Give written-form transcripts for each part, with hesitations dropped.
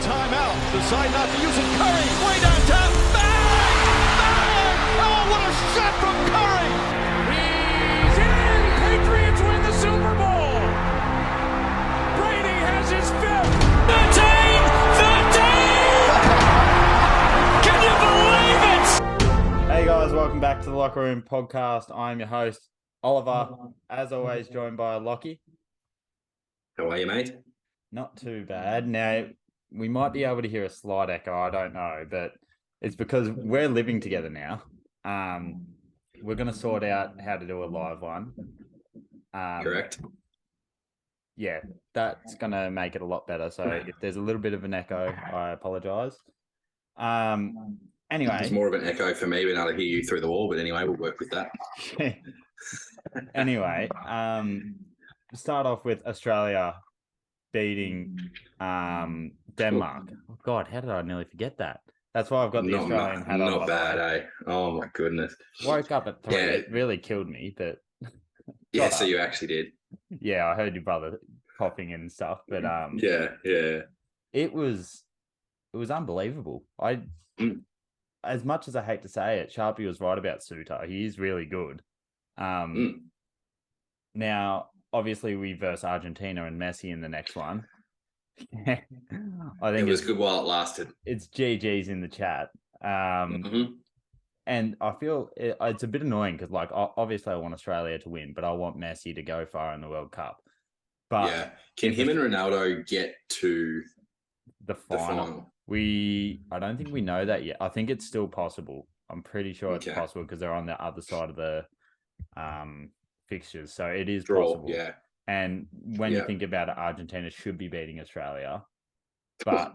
timeout. Decide not to use it. Curry, way downtown. Bang! Bang! Oh, what a shot from Curry! He's in! Patriots win the Super Bowl! Brady has his fifth! 13! 13! Can you believe it? Hey guys, welcome back to the Locker Room Podcast. I'm your host, Oliver. As always, joined by Lachie. How are you, mate? Not too bad. Now, we might be able to hear a slight echo, I don't know, but it's because we're living together now. We're going to sort out how to do a live one. Correct. Yeah, that's going to make it a lot better. So if there's a little bit of an echo, I apologise. Anyway. It's more of an echo for me being able to hear you through the wall, but anyway, we'll work with that. Anyway, start off with Australia beating Denmark. Oh God, how did I nearly forget that? That's why I've got the Australian hat on. Not bad, eh? Oh my goodness. Woke up at 3. Yeah. It really killed me, but Yeah, so you actually did. yeah, I heard your brother coughing and stuff, but Yeah. it was unbelievable. As much as I hate to say it, Sharpie was right about Suter. He is really good. Now, obviously, we verse Argentina and Messi in the next one. I think It was good while it lasted. It's GG's in the chat. And I feel it's a bit annoying because, like, obviously I want Australia to win, but I want Messi to go far in the World Cup. But yeah. Can him and Ronaldo get to the final? I don't think we know that yet. I think it's still possible. I'm pretty sure it's possible because they're on the other side of the fixtures. So it is possible. Yeah. And when you think about it, Argentina should be beating Australia. But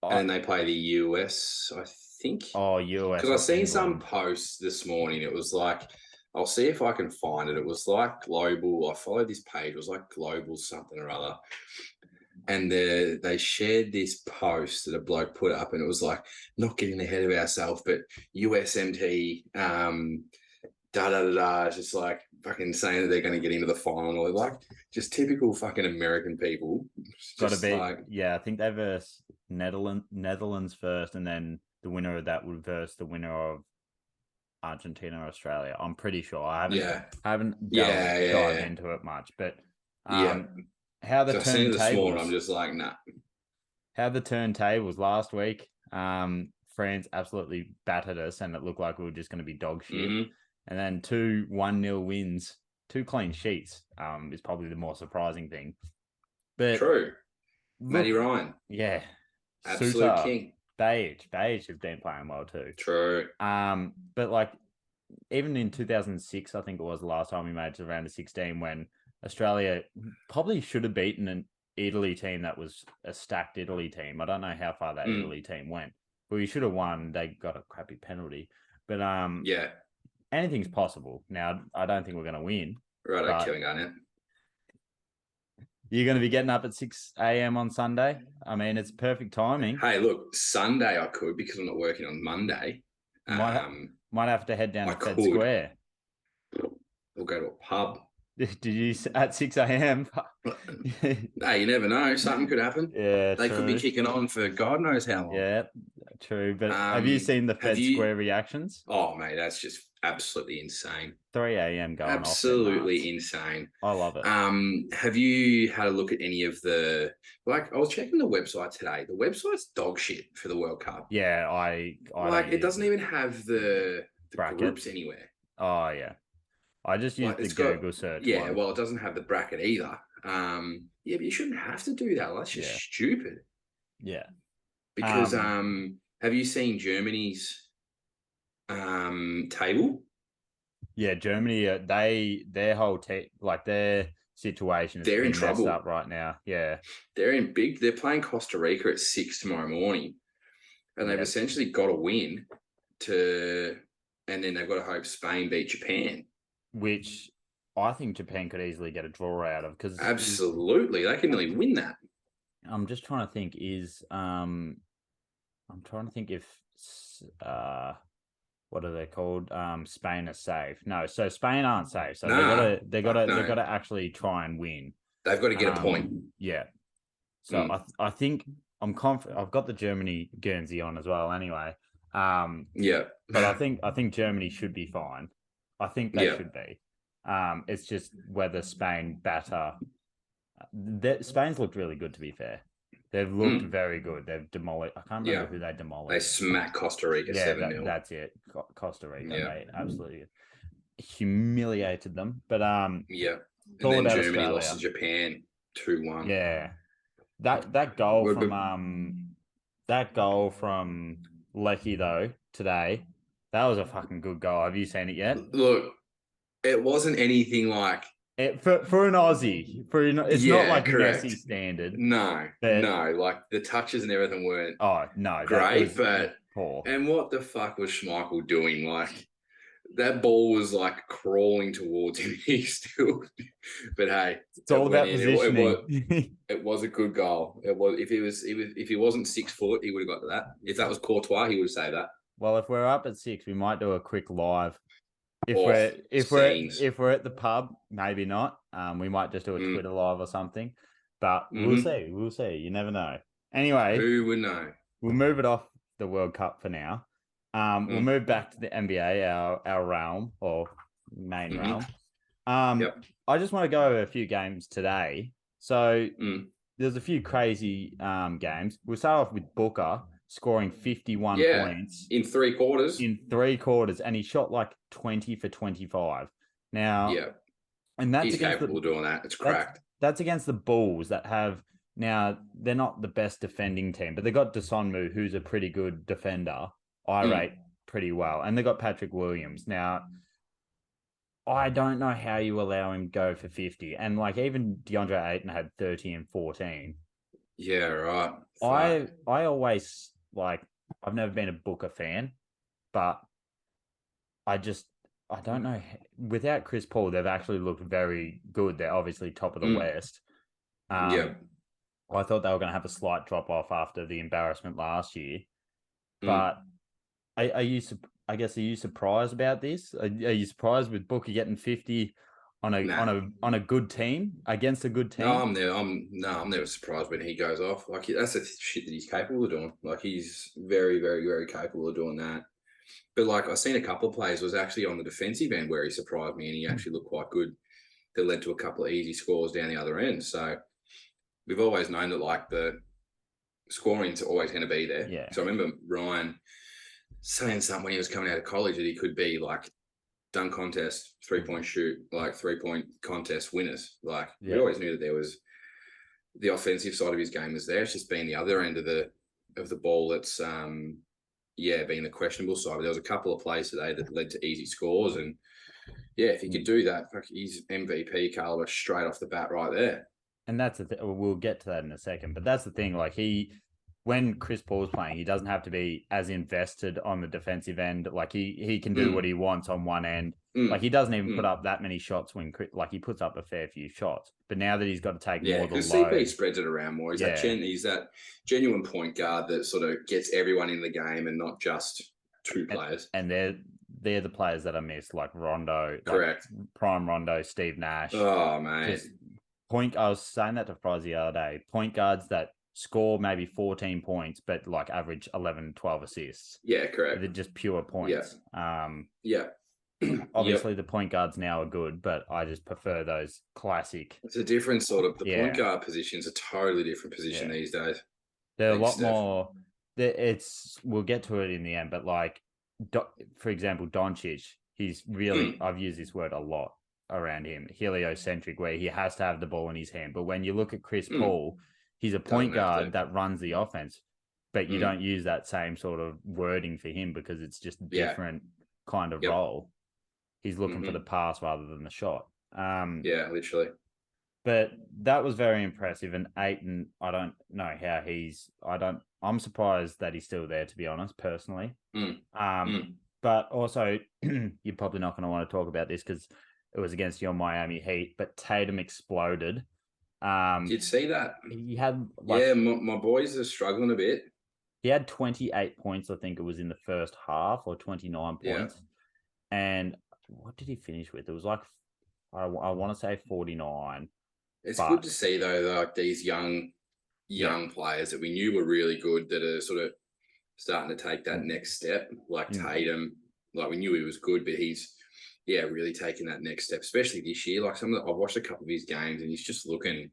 and they play the US, I think. Oh, US. Because I've seen some posts this morning. It was like, I'll see if I can find it. It was like Global. I followed this page. It was like Global something or other. And they shared this post that a bloke put up, and it was like, not getting ahead of ourselves, but USMT, It's just like fucking saying that they're going to get into the final. Like, just typical fucking American people. Got to be, I think they verse Netherlands first, and then the winner of that would verse the winner of Argentina or Australia. I'm pretty sure. I haven't dived into it much, but how the turntables. I'm just like, nah. How the turntables last week. France absolutely battered us, and it looked like we were just going to be dog shit. Mm-hmm. And then 2 1-0 wins, 2 clean sheets. Is probably the more surprising thing. But true, Matty Ryan, yeah, absolute Suter, king. Beige has been playing well too. True. But like even in 2006, I think it was the last time we made it to the round of 16 when Australia probably should have beaten an Italy team that was a stacked Italy team. I don't know how far that Italy team went, but we should have won. They got a crappy penalty, but anything's possible. Now, I don't think we're going to win. Right, killing on it. You're going to be getting up at 6 a.m. on Sunday. I mean, it's perfect timing. Hey, look, Sunday I could because I'm not working on Monday. Might have to head down to Fed Square. We'll go to a pub. Did you at 6 a.m.? Hey, you never know. Something could happen. Yeah, they could be kicking on for God knows how long. Yeah, true. But have you seen the Fed Square reactions? Oh, mate, that's just absolutely insane. 3 a.m. going absolutely insane. I love it. Have you had a look at any of the I was checking the website today. The website's dog shit for the World Cup. Yeah, I it doesn't even have the groups anywhere. Oh yeah. I just use the Google search. Yeah, one. Well, it doesn't have the bracket either. But you shouldn't have to do that. That's just stupid. Yeah. Because have you seen Germany's table? Yeah, Germany. Their whole their situation is in trouble messed up right now. Yeah, they're playing Costa Rica at 6 tomorrow morning, and they've essentially got to win and then they've got to hope Spain beat Japan. Which I think Japan could easily get a draw out of because absolutely they can nearly win that. I'm just trying to think. I'm trying to think if what are they called? Spain are safe. No, so Spain aren't safe. So they got to actually try and win. They've got to get a point. Yeah. So I think I'm confident. I've got the Germany Guernsey on as well. Anyway, Yeah. but I think Germany should be fine. I think they Yeah. should be. It's just whether Spain batter. Spain's looked really good, to be fair. They've looked very good. They've demolished. I can't remember who they demolished. They smacked Costa Rica 7-0. That's it. Costa Rica. Yeah. They absolutely humiliated them. But Yeah. it's all And then about Germany Australia. lost to Japan 2-1. Yeah, that goal from Lachie though today, that was a fucking good goal. Have you seen it yet? Look, it wasn't anything like For an Aussie, it's not like correct. Messi standard. No, but, like the touches and everything weren't no, great, but poor. And what the fuck was Schmeichel doing? Like that ball was like crawling towards him. He still, but hey, it's all about positioning. It was a good goal. It was if he wasn't 6 foot, he would have got to that. If that was Courtois, he would have saved that. Well, if we're up at 6, we might do a quick live. If we're at the pub, maybe not. We might just do a Twitter live or something. But we'll see. We'll see. You never know. Anyway, who would know? We'll move it off the World Cup for now. We'll move back to the NBA, our realm or main realm. I just want to go over a few games today. So there's a few crazy games. We'll start off with Booker scoring 51 points in 3 quarters. And he shot like 20 for 25. Now, and that's he's capable of doing that. It's cracked. That's against the Bulls that have now they're not the best defending team, but they got Desonmu, who's a pretty good defender. I rate pretty well, and they got Patrick Williams. Now, I don't know how you allow him to go for 50, and like even DeAndre Ayton had 30 and 14. Yeah, right. I always I've never been a Booker fan, but I don't know. Without Chris Paul, they've actually looked very good. They're obviously top of the West. I thought they were going to have a slight drop off after the embarrassment last year, but are you surprised about this? Are you surprised with Booker getting 50 on a good team against a good team? No, I'm never surprised when he goes off. Like that's the shit that he's capable of doing. Like he's very, very, very capable of doing that. But like I've seen a couple of plays was actually on the defensive end where he surprised me and he actually looked quite good. That led to a couple of easy scores down the other end. So we've always known that like the scoring's always going to be there. Yeah. So I remember Ryan saying something when he was coming out of college that he could be like dunk contest, 3-point shoot, like 3-point contest winners. Like we always knew that there was the offensive side of his game was there. It's just been the other end of the ball that's being the questionable side. But there was a couple of plays today that led to easy scores, and if he could do that, he's MVP caliber straight off the bat right there. And that's the thing. We'll get to that in a second. But that's the thing. Like when Chris Paul's playing, he doesn't have to be as invested on the defensive end. Like he can do what he wants on one end. Like he doesn't even put up that many shots when he puts up a fair few shots. But now that he's got to take more of the because load, CP spreads it around more. He's that genuine point guard that sort of gets everyone in the game and not just 2 players. And they're the players that I miss, like Rondo, correct, like prime Rondo, Steve Nash. Oh man, I was saying that to Fries the other day. Point guards that score maybe 14 points, but like average 11, 12 assists. Yeah, correct. They're just pure points. Yeah. Obviously, the point guards now are good, but I just prefer those classic. It's a different sort of point guard position's a totally different position these days. They're a lot more. We'll get to it in the end, but like, for example, Doncic, he's really. I've used this word a lot around him, heliocentric, where he has to have the ball in his hand. But when you look at Chris Paul, he's a point guard that runs the offense, but you don't use that same sort of wording for him because it's just a different kind of role. He's looking for the pass rather than the shot. Literally. But that was very impressive. And Ayton, I don't know how I'm surprised that he's still there, to be honest, personally. But also, you're probably not going to want to talk about this because it was against your Miami Heat, but Tatum exploded. Did see that? He had my boys are struggling a bit. He had 28 points, I think it was in the first half, or 29 points. And what did he finish with? It was like I want to say 49. It's good to see though, like these young young players that we knew were really good that are sort of starting to take that next step, like Tatum. Like we knew he was good, but he's really taking that next step, especially this year. Like I've watched a couple of his games and he's just looking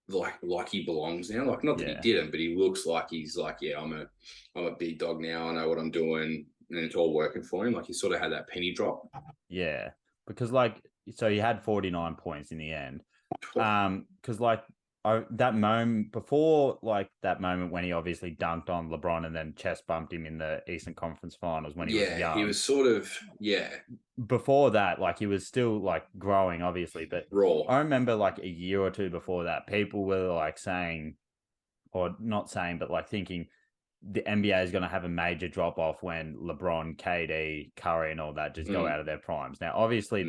like he belongs now. Like not that he didn't, but he looks like he's like, I'm a big dog now. I know what I'm doing, and it's all working for him. Like he sort of had that penny drop. Yeah, because so he had 49 points in the end. Because that moment before, that moment when he obviously dunked on LeBron and then chest bumped him in the Eastern Conference Finals when he was young. He was sort of Before that, he was still growing, obviously, but raw. I remember a year or two before that, people were saying, or not saying, but thinking the NBA is going to have a major drop off when LeBron, KD, Curry, and all that just go out of their primes. Now, obviously,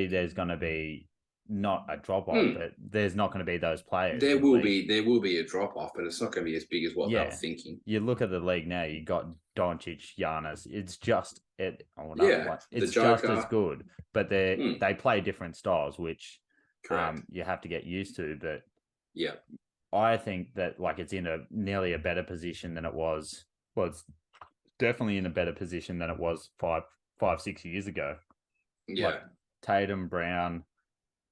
there's going to be not a drop off, but there's not going to be those players. There will be a drop off, but it's not going to be as big as what they were thinking. You look at the league now. You got Doncic, Giannis. It's just it's just as good, but they play different styles, which you have to get used to. But I think that it's in nearly a better position than it was. Well, it's definitely in a better position than it was 5-6 years ago. Yeah, Tatum, Brown.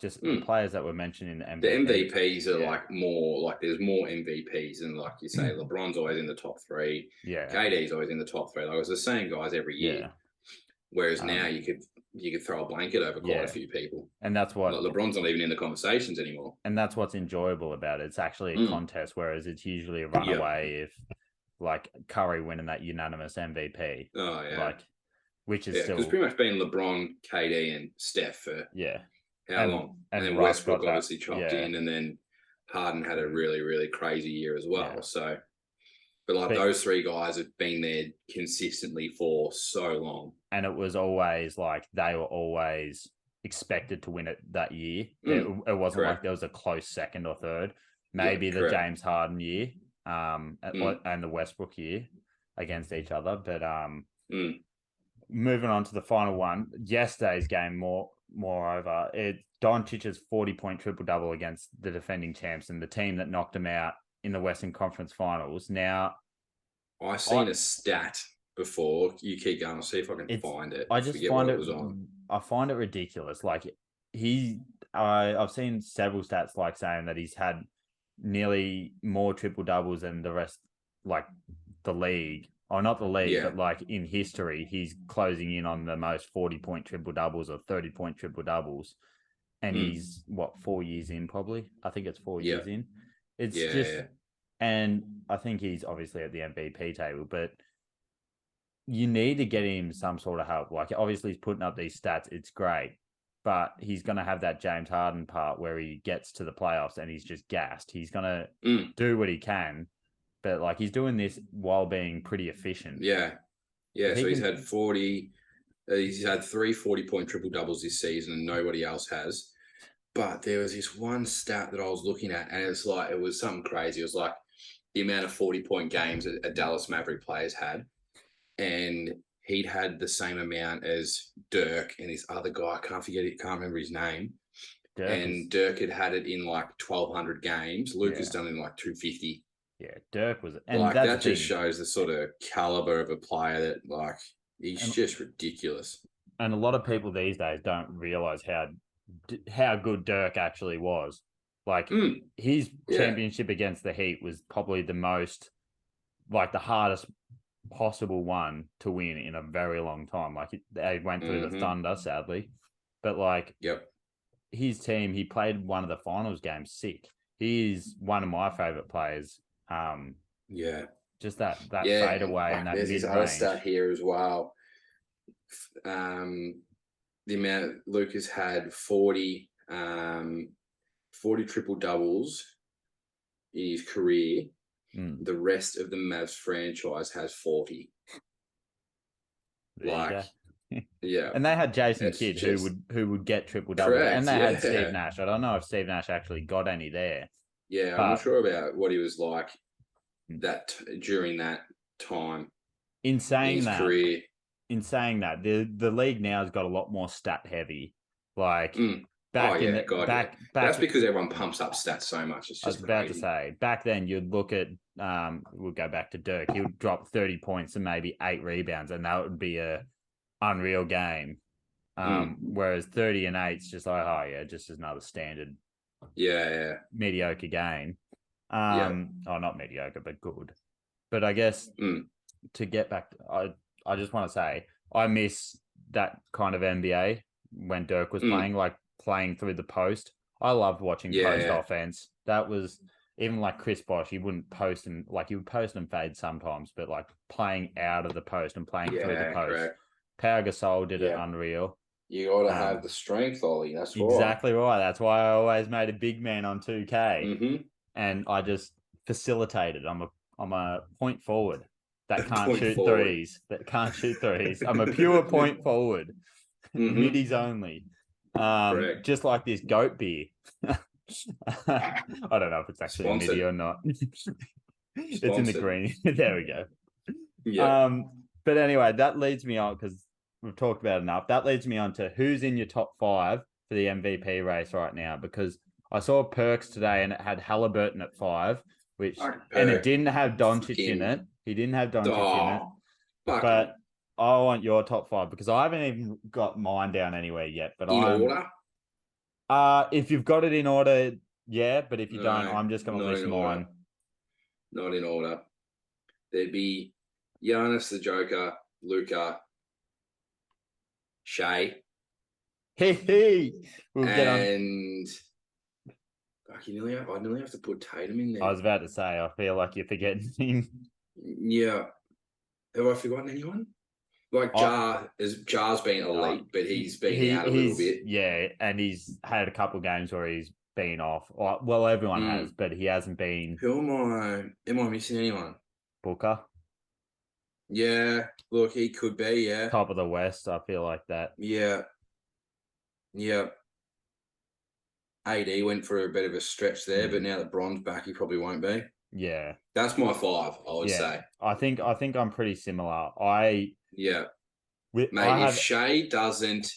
Just the players that were mentioned in the MVP. The MVPs are more there's more MVPs, and like you say, LeBron's always in the top 3. Yeah, KD's always in the top 3. It's the same guys every year. Yeah. Whereas now you could throw a blanket over quite a few people, and that's what LeBron's not even in the conversations anymore. And that's what's enjoyable about it. It's actually a contest, whereas it's usually a runaway if Curry winning that unanimous MVP. Oh yeah, which is still it's pretty much been LeBron, KD, and Steph for how long? And then Westbrook obviously chopped in, and then Harden had a really, really crazy year as well. Yeah. So, but those 3 guys have been there consistently for so long. And it was always they were always expected to win it that year. It wasn't like there was a close second or third. Maybe the James Harden year and the Westbrook year against each other. But moving on to the final one, yesterday's game moreover, Doncic's 40-point triple-double against the defending champs and the team that knocked him out in the Western Conference Finals. Now, I've seen a stat before. You keep going. I'll see if I can find it. I just find it. I find it ridiculous. I've seen several stats saying that he's had nearly more triple-doubles than the rest, the league. Or not the league, but in history, he's closing in on the most 40-point triple-doubles or 30-point triple-doubles. And he's, 4 years in probably? I think it's 4 years in. It's and I think he's obviously at the MVP table, but you need to get him some sort of help. Obviously he's putting up these stats. It's great, but he's going to have that James Harden part where he gets to the playoffs and he's just gassed. He's going to do what he can. But he's doing this while being pretty efficient. Yeah. So he's had 40. He's had 3 40-point triple doubles this season, and nobody else has. But there was this one stat that I was looking at, and it was something crazy. It was the amount of 40-point games a Dallas Maverick players had, and he'd had the same amount as Dirk and this other guy. I can't remember his name. Dirk had it in 1,200 games. Luke has done it in 250. Yeah, Dirk was, and that just shows the sort of caliber of a player that he's just ridiculous. And a lot of people these days don't realize how good Dirk actually was. His championship against the Heat was probably the most, the hardest possible one to win in a very long time. They went through the Thunder, sadly, but his team, he played one of the finals games sick. He's one of my favorite players. Just that fadeaway and that there's mid-range. This other stat here as well. The amount Lucas had 40 triple doubles in his career. The rest of the Mavs franchise has 40. And they had Jason Kidd who would get triple doubles, and they had Steve Nash. I don't know if Steve Nash actually got any there. I'm not sure about what he was like during that time. In saying that, the league now has got a lot more stat heavy. The back in yeah, the God, back yeah. back. That's because everyone pumps up stats so much. It's I was just about to crazy. say, back then you'd look at we'll go back to Dirk. He would drop 30 points and maybe 8 rebounds, and that would be a unreal game. Whereas 30 and 8's just like, oh yeah, just another standard Yeah. mediocre game. Yeah. Oh, not mediocre, but good. But I guess to get back, I just want to say I miss that kind of NBA when Dirk was playing through the post. I loved watching post offense. That was even like Chris Bosh. He wouldn't post and like he would post and fade sometimes, but like playing out of the post and playing through the post. Correct. Pau Gasol did it unreal. You got to have the strength, Ollie. That's exactly right. That's why I always made a big man on 2K, Mm-hmm. and I just facilitated. I'm a point forward that can't Point shoot forward. threes. That can't shoot threes. I'm a pure point forward, middies only. Correct. Just like this goat beer. I don't know if it's actually a midi or not. It's in the green. There we go. Yeah. But anyway, that leads me on because we've talked about it enough. That leads me on to who's in your top 5 for the MVP race right now, because I saw Perks today and it had Halliburton at 5, and it didn't have Doncic in it. He didn't have Doncic in it. But I want your top 5 because I haven't even got mine down anywhere yet. But in order? If you've got it in order, yeah. But if you don't, I'm just going to list mine. Not in order. There'd be Giannis the Joker, Luka, Shea. We'll get on. And I nearly have to put Tatum in there. I was about to say, I feel like you're forgetting him. Yeah. Have I forgotten anyone? Like Jar's been elite, but he's been out a little bit. Yeah, and he's had a couple of games where he's been off. Well, everyone has, but he hasn't been. Who am I missing anyone? Booker. Yeah, look, he could be, yeah. Top of the West, I feel like that. Yeah. AD went for a bit of a stretch there, but now that Bron's back, he probably won't be. Yeah. That's my 5, I would say. I think I'm pretty similar. If Shea doesn't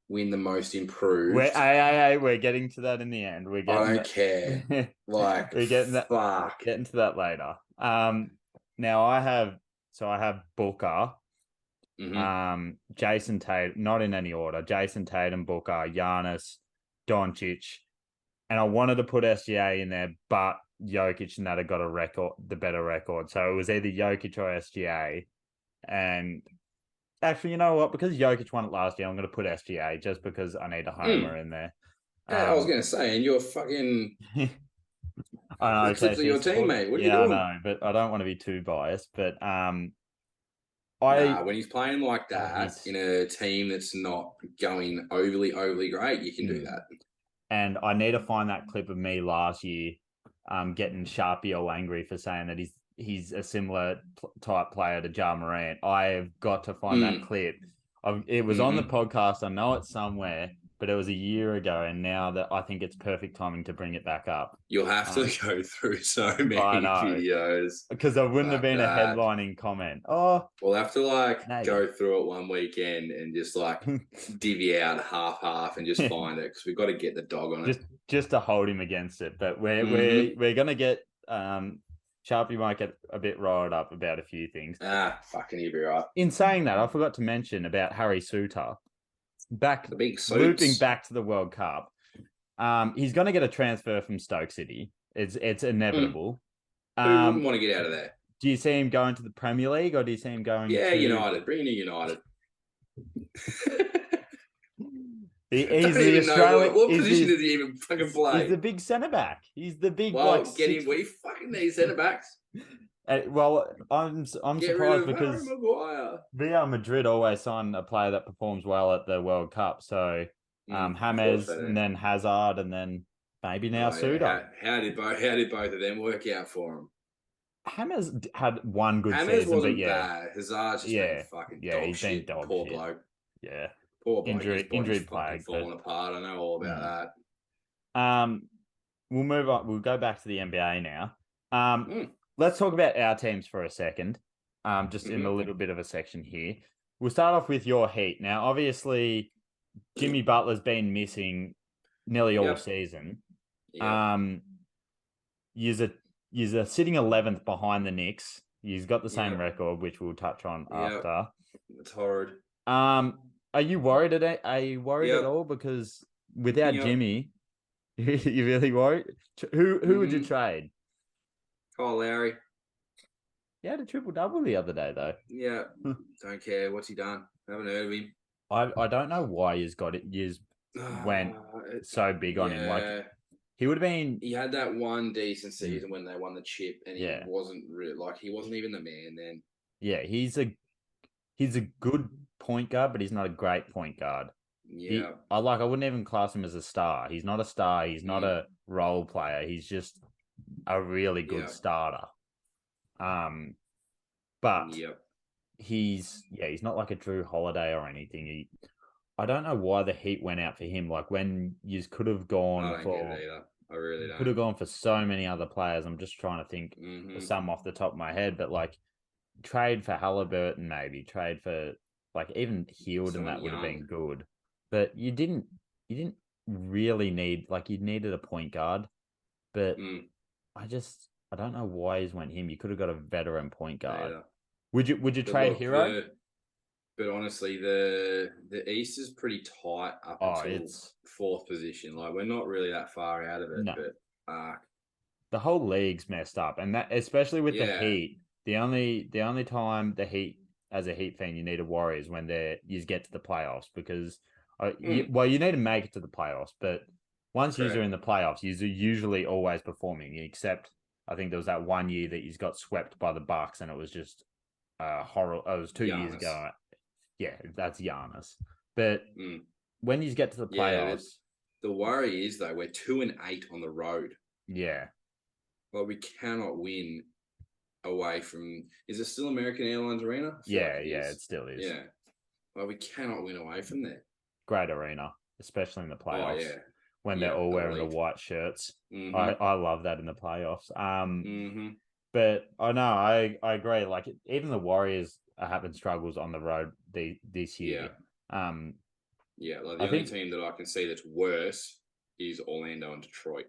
win the most improved, we're getting to that in the end. I don't care. Like we're getting that. Fuck. Getting to that later. Now I have Booker, Jason Tatum, not in any order. Jason Tatum, Booker, Giannis, Doncic, and I wanted to put SGA in there, but Jokic and that have got the better record. So it was either Jokic or SGA. And actually, you know what? Because Jokic won it last year, I'm going to put SGA just because I need a homer in there. I was going to say, and you're fucking... I know, clips of your teammate. What are you doing? I know, but I don't want to be too biased. But when he's playing like that in a team that's not going overly great, you can do that. And I need to find that clip of me last year, getting Sharpie all angry for saying that he's a similar type player to Ja Morant. I've got to find that clip. It was on the podcast. I know it's somewhere, but it was a year ago, and now that I think it's perfect timing to bring it back up. You'll have to go through so many videos. Because there wouldn't have been a headlining comment. Oh, we'll have to go through it one weekend and just divvy out half and just find it, because we've got to get the dog on it. Just to hold him against it. But we're gonna get Sharpie might get a bit riled up about a few things. Fucking you'll be right. In saying that, I forgot to mention about Harry Suter. The big suits. Looping back to the World Cup, he's going to get a transfer from Stoke City. It's inevitable. Who wouldn't want to get out of there? Do you see him going to the Premier League, or do you see him going? Yeah, United. Bring him to United. He's the Australian. What position does he even fucking play? He's the big centre back. He's the big. Get him. We fucking need centre backs. I'm surprised because Real Madrid always sign a player that performs well at the World Cup. So James, and then Hazard, and then maybe now Suter. How did both of them work out for him? James had one good James season, wasn't but yeah, bad. Hazard's just been fucking dog he's shit. been dog Poor shit. bloke. Yeah, poor bloke. Injury plague, falling apart. I know all about that. We'll move on. We'll go back to the NBA now. Let's talk about our teams for a second, just in a little bit of a section here. We'll start off with your Heat. Now, obviously, Jimmy Butler's been missing nearly all Yep. season. Yeah. You're sitting 11th behind the Knicks. He's got the same Yep. record, which we'll touch on Yep. after. It's horrid. Are you worried Are you worried at Yep. all? Because without Yep. Jimmy, you really worried? Who would you Mhm. trade? Kyle Lowry. He had a triple-double the other day, though. Yeah. Don't care. What's he done? Haven't heard of him. I don't know why he's got it. He's went so big on him. Like, Yeah. he would have been, He had that one decent season when they won the chip, and Yeah. he wasn't he wasn't even the man then. yeah, he's a good point guard, but he's not a great point guard. Yeah. I wouldn't even class him as a star. He's not a star. He's not a role player. He's just a really good Yeah. starter. But Yep. he's not like a Drew Holiday or anything. I don't know why the Heat went out for him. Like, when you could have I gone don't get it either. I really don't. could have gone for so many other players. I'm just trying to think Mhm. of some off the top of my head, but like, trade for Halliburton, maybe trade for like even Heald, and Someone that would have been young. good. But you didn't really need, like, you needed a point guard. But Mm, I don't know why he's went him. You could have got a veteran point guard. neither. Would you But trade look, Hero? but honestly, the East is pretty tight up Oh, until it's fourth position. Like, we're not really that far out of it. No. But the whole league's messed up, and that especially with the Yeah. Heat. The only time the Heat, as a Heat fan, you need to worry is when you get to the playoffs, because you need to make it to the playoffs, but once you're Correct. in the playoffs, you're usually always performing. Except I think there was that one year that he's got swept by the Bucks, and it was just horrible. It was 2 years Giannis. ago. Yeah, that's Giannis. But Mm. when you get to the Yeah, playoffs, the worry is though we're 2-8 on the road. yeah, Like, we cannot win away from. Is it still American Airlines Arena? I feel like it still is. Yeah. Like, we cannot win away from there. Great arena, especially in the playoffs. Oh yeah. When they're Yeah, all wearing the elite. white shirts. Mhm. I love that in the playoffs. Mhm. But I know I agree. Like, even the Warriors are having struggles on the road this year. Yeah, like I the only think- team that I can see that's worse is Orlando and Detroit.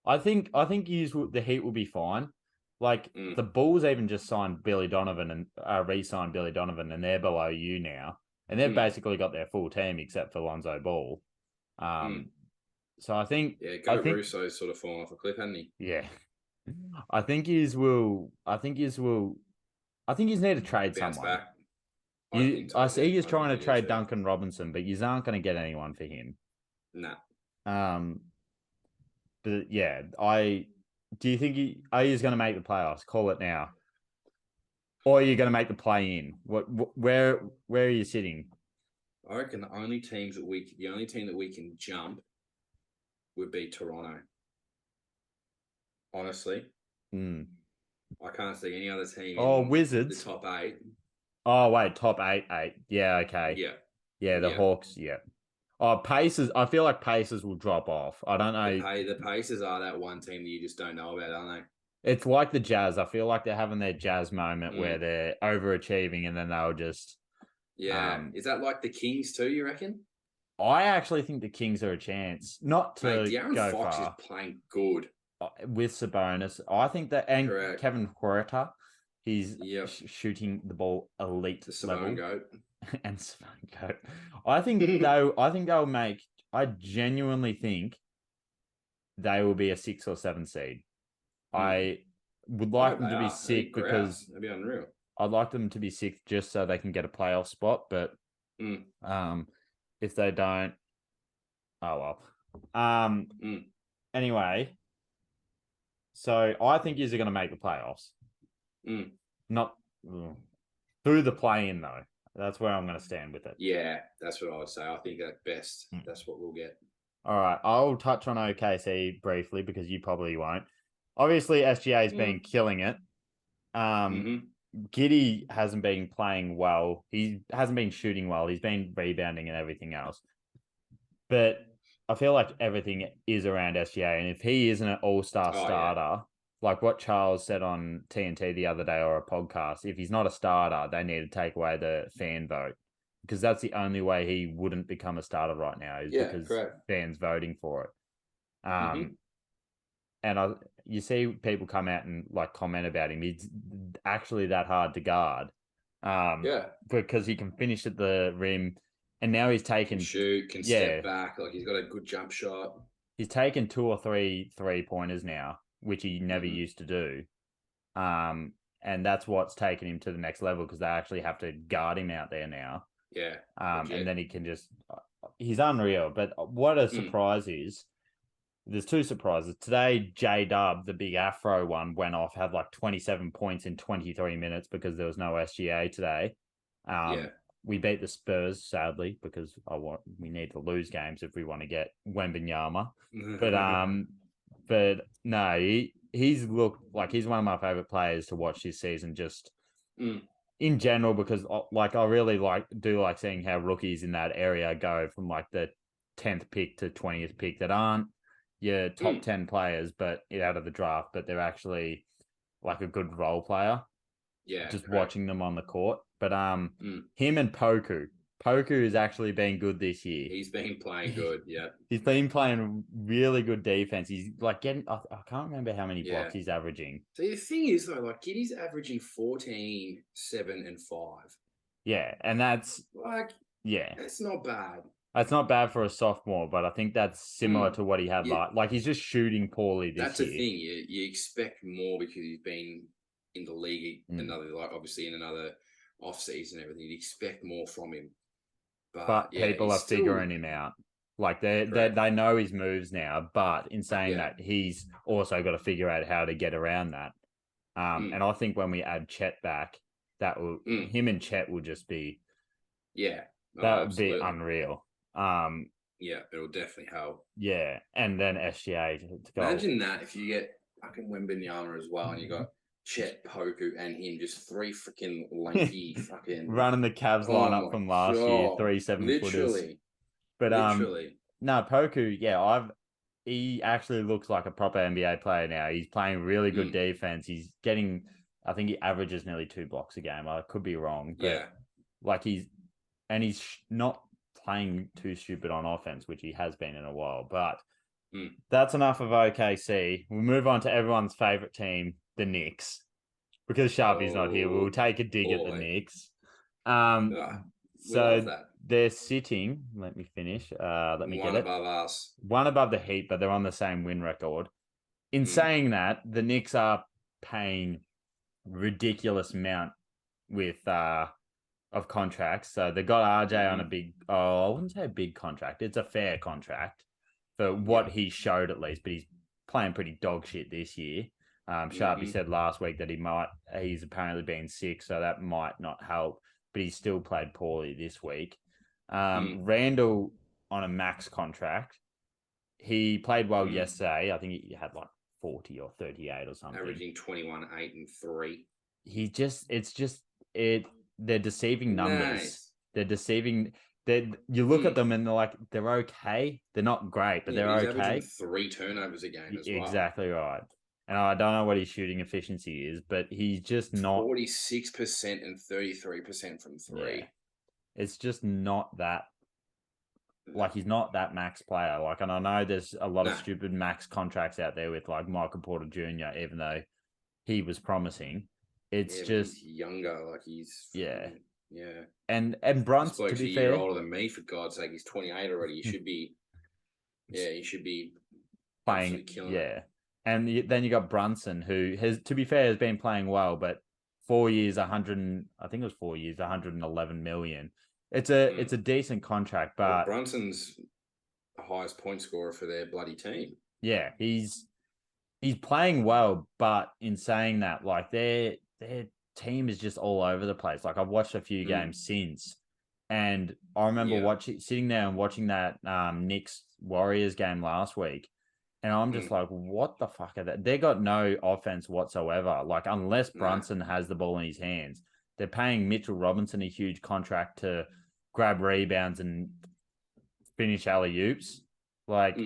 I think the Heat will be fine. Like, the Bulls even just signed Billy Donovan and re-signed Billy Donovan, and they're below you now, and they've basically got their full team except for Lonzo Ball. So I think Russo's sort of fallen off a cliff, hasn't he? Yeah. I think yous need to trade Bounce someone. back. I see he's I trying think to he trade needs Duncan Robinson, but you aren't going to get anyone for him. Nah. But yeah, do you think are you going to make the playoffs? Call it now. Or are you going to make the play in? Where are you sitting? I reckon the only team that we can jump would be Toronto. Honestly. I can't see any other team in Wizards. the top 8. Oh, wait, top 8. Yeah, okay. Yeah. Yeah, the Hawks, yeah. Oh, Pacers. I feel like Pacers will drop off. I don't know. The Pacers are that one team that you just don't know about, aren't It's like the Jazz. I feel like they're having their Jazz moment where they're overachieving, and then they'll just... Yeah. Is that like the Kings too, you reckon? I actually think the Kings are a chance. Not to De'Aaron go Fox far. is playing good. With Sabonis. I think that... And Correct. Kevin Huerta, he's Yep. shooting the ball elite The Savone level. goat. And Savone goat. I think they'll make... I genuinely think they will be a 6 or 7 seed. I would like them to be 6 because that'd be unreal. I'd like them to be 6 just so they can get a playoff spot. But if they don't, oh well. Anyway, so I think you're going to make the playoffs. Not through the play-in though. That's where I'm going to stand with it. Yeah, that's what I would say. I think at best, that's what we'll get. All right, I'll touch on OKC briefly because you probably won't. Obviously, SGA has been killing it. Giddey hasn't been playing well. He hasn't been shooting well. He's been rebounding and everything else. But I feel like everything is around SGA. And if he isn't an all-star starter, like what Charles said on TNT the other day or a podcast, if he's not a starter, they need to take away the fan vote. because that's the only way he wouldn't become a starter right now is because correct. fans voting for it. Mhm. And you see people come out and like comment about him. He's actually that hard to guard. Yeah. Because he can finish at the rim, and now he's taken Can shoot, can step back. Like he's got a good jump shot. He's taken 2 or 3 3-pointers now, which he never used to do. And that's what's taken him to the next level because they actually have to guard him out there now. Yeah. And then he can just he's unreal. But what a surprise is, there's 2 surprises. Today, J-Dub, the big Afro one, went off, had like 27 points in 23 minutes because there was no SGA today. We beat the Spurs, sadly, because we need to lose games if we want to get Wembanyama. But no, he's looked like he's one of my favorite players to watch this season, just in general, because like I really do like seeing how rookies in that area go from like the 10th pick to 20th pick that aren't your top 10 players, but out of the draft, but they're actually like a good role player. Yeah, just watching them on the court. But him and Poku has actually been good this year. He's been playing good, yeah. He's been playing really good defense. He's like getting, I can't remember how many blocks he's averaging. See, the thing is though, like Giddy's averaging 14, 7, and 5. Yeah, and that's that's not bad. That's not bad for a sophomore, but I think that's similar to what he had like he's just shooting poorly this year. That's the thing. You expect more because he's been in the league obviously in another off season and everything. You'd expect more from him. But people are figuring him out. Like they know his moves now, but in saying that, he's also got to figure out how to get around that. And I think when we add Chet back, that will him and Chet will just be that would be unreal. It'll definitely help. Yeah, and then SGA to go. Imagine that if you get fucking Wembanyama as well, and you got Chet, Poku, and him, just 3 freaking lanky fucking running the Cavs lineup from last year, 3 7-footers. But no, Poku, he actually looks like a proper NBA player now. He's playing really good defense. He's getting, I think he averages nearly 2 blocks a game. I could be wrong, but like he's not playing too stupid on offense, which he has been in a while. But that's enough of OKC. We'll move on to everyone's favorite team, the Knicks. Because Sharpie's not here, we'll take a dig at the Knicks. So they're sitting. Let me finish. Let me get it. One above us. One above the Heat, but they're on the same win record. In saying that, the Knicks are paying ridiculous amount with of contracts. So they got RJ on a big, I wouldn't say a big contract. It's a fair contract for what he showed at least, but he's playing pretty dog shit this year. Sharpie said last week that he's apparently been sick, so that might not help, but he's still played poorly this week. Randall on a max contract. He played well yesterday. I think he had like 40 or 38 or something. Averaging 21, 8, and 3. They're deceiving numbers. Nice. They're deceiving. You look at them and they're okay. They're not great, but they're okay. 3 turnovers a game as well. Exactly right. And I don't know what his shooting efficiency is, but he's just not 46% and 33% from 3. Yeah. It's just not that. Like he's not that max player. Like, and I know there's a lot of stupid max contracts out there with like Michael Porter Jr. Even though he was promising. It's just he's younger, like he's And Brunson, to be fair, a year older than me, for God's sake. He's 28 already. He should be playing killing it. And then you got Brunson, who has been playing well, but 4 years, 111 million. It's a decent contract, but Brunson's the highest point scorer for their bloody team. Yeah, he's playing well, but in saying that, like their team is just all over the place. Like I've watched a few games since, and I remember sitting there and watching that Knicks Warriors game last week, and I'm just like, what the fuck are that? They got no offense whatsoever. Like unless Brunson has the ball in his hands, they're paying Mitchell Robinson a huge contract to grab rebounds and finish alley-oops. Like,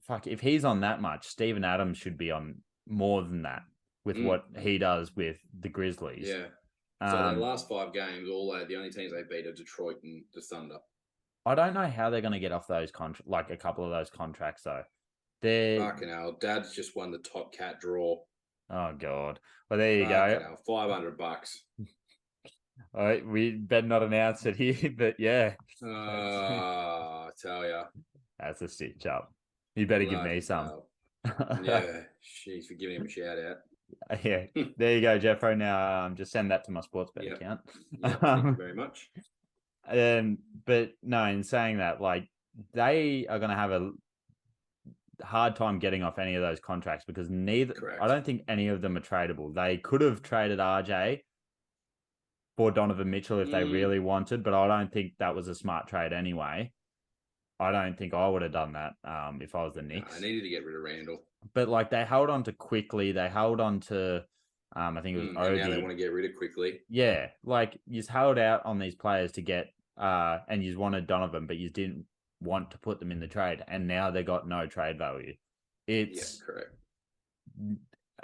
fuck, if he's on that much, Steven Adams should be on more than that with what he does with the Grizzlies. Yeah. So their last 5 games, the only teams they beat are Detroit and the Thunder. I don't know how they're going to get off those contracts, like a couple of those contracts though. They're Fucking hell, Dad's just won the top cat draw. oh god. Well, there you Fucking go. hell, $500. All right, we better not announce it here, but yeah, I tell ya. that's a stitch up. You better give me some. Yeah, she's for giving him a shout out. Yeah, there you go, Jeffro. Now, just send that to my sports bet account. Thank you very much. But no, in saying that, like they are going to have a hard time getting off any of those contracts because I don't think any of them are tradable. They could have traded RJ for Donovan Mitchell if they really wanted, but I don't think that was a smart trade anyway. I don't think I would have done that if I was the Knicks. I needed to get rid of Randall. But like they held on to quickly. They held on to, I think it was Obi. Now they want to get rid of quickly. Yeah, like you held out on these players to get, and you wanted Donovan, but you didn't want to put them in the trade, and now they got no trade value. It's correct.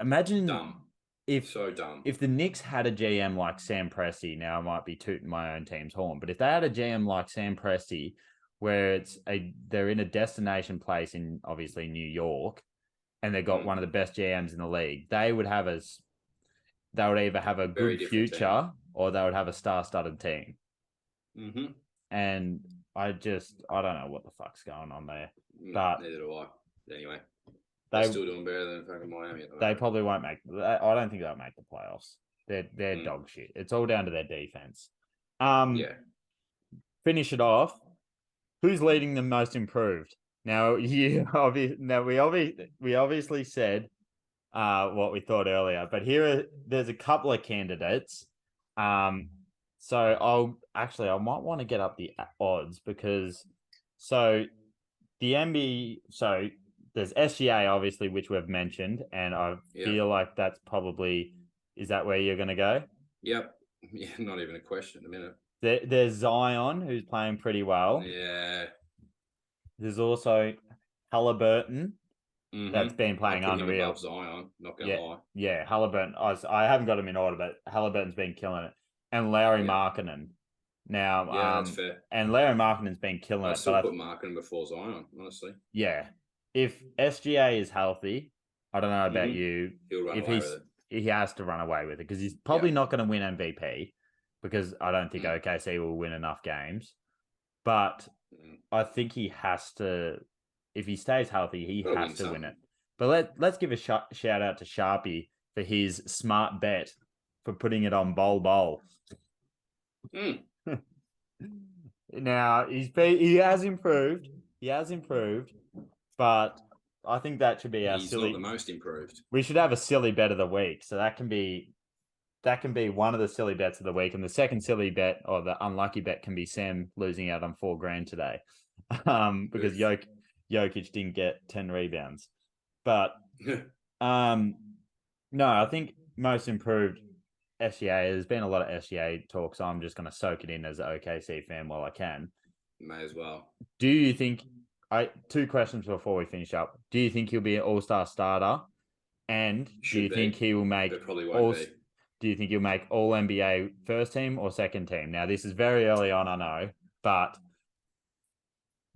Imagine Dumb. So dumb. If the Knicks had a GM like Sam Presti, now I might be tooting my own team's horn, but if they had a GM like Sam Presti, where they're in a destination place in obviously New York, and they've got one of the best GMs in the league, they would either have a good future or they would have a star-studded team. Mm-hmm. And I don't know what the fuck's going on there. But neither do I. Anyway, they're still doing better than fucking Miami. They probably won't make. I don't think they'll make the playoffs. They're dog shit. It's all down to their defense. Yeah. Finish it off. Who's leading the most improved? Now we obviously said what we thought earlier, but there's a couple of candidates. So I might want to get up the odds because the NBA. So there's SGA obviously, which we've mentioned, and I feel like that's probably. Is that where you're going to go? Yep. Yeah, not even a question. A minute. There's Zion, who's playing pretty well. Yeah. There's also Halliburton, that's been playing unreal. Zion, not gonna lie. Yeah, Halliburton. I haven't got him in order, but Halliburton's been killing it. And Larry Markkinen. Now, that's fair. And Larry Markkinen's been killing it. I still put Markkinen before Zion, honestly. Yeah. If SGA is healthy, I don't know about you. He'll run away with it. He has to run away with it because he's probably not going to win MVP because I don't think OKC will win enough games. But I think he has to. If he stays healthy, he has to win it. But let's give a shout out to Sharpie for his smart bet for putting it on Bol. Now he has improved. But I think that should be our He's silly. Not the most improved. We should have a silly bet of the week. So that can be one of the silly bets of the week, and the second silly bet or the unlucky bet can be Sam losing out on $4,000 today, because Jokic didn't get 10 rebounds. But no, I think most improved SGA. There's been a lot of SGA talk, so I'm just going to soak it in as an OKC fan while I can. May as well. Do you think? Two questions before we finish up. Do you think he'll be an all-star starter? And do you think he will make? It probably won't be. Do you think he'll make all NBA first team or second team? Now, this is very early on, I know, but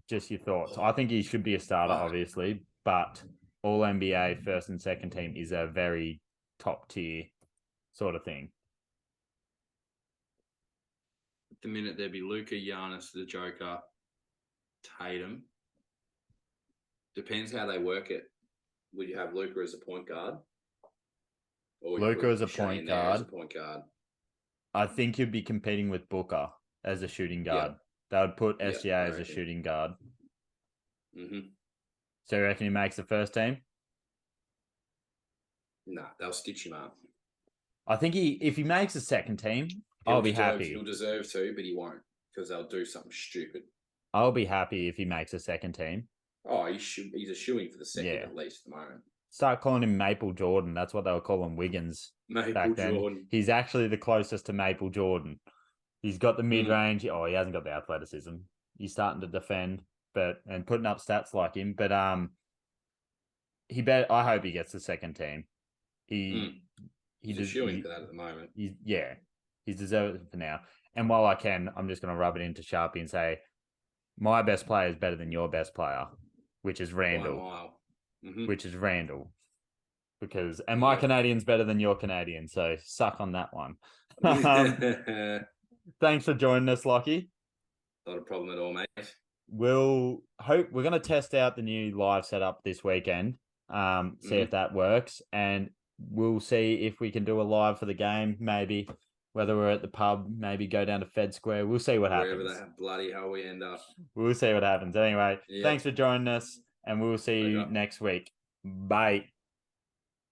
just your thoughts. I think he should be a starter, obviously, but all NBA first and second team is a very top tier sort of thing. At the minute, there'd be Luka, Giannis, the Joker, Tatum. Depends how they work it. Would you have Luka as a point guard? Luka as a point guard. I I think you'd be competing with Booker as a shooting guard. They would put SGA as a shooting guard. Mm-hmm. So you reckon he makes the first team? Nah, they'll stitch him up. I think if he makes the second team, I'll be happy. He'll deserve to, but he won't because they'll do something stupid. I'll be happy if he makes a second team. Oh, he's a shooing for the second at least at the moment. Start calling him Maple Jordan. That's what they were calling Wiggins back then. Jordan. He's actually the closest to Maple Jordan. He's got the mid-range. Oh, he hasn't got the athleticism. He's starting to defend, and putting up stats like him. But I hope he gets the second team. He's a shooing for that at the moment. He's deserved it for now. And while I can, I'm just going to rub it into Sharpie and say, my best player is better than your best player, which is Randall. By a mile. Mhm. Which is Randall. And my Canadian's better than your Canadian, so suck on that one. Thanks for joining us, Lachie. Not a problem at all, mate. We're going to test out the new live setup this weekend. See if that works, and we'll see if we can do a live for the game. Maybe whether we're at the pub, maybe go down to Fed Square. We'll see what happens. Wherever the bloody hell we end up. We'll see what happens. Anyway, Yep. Thanks for joining us, and we'll see you Pleasure. next week. Bye.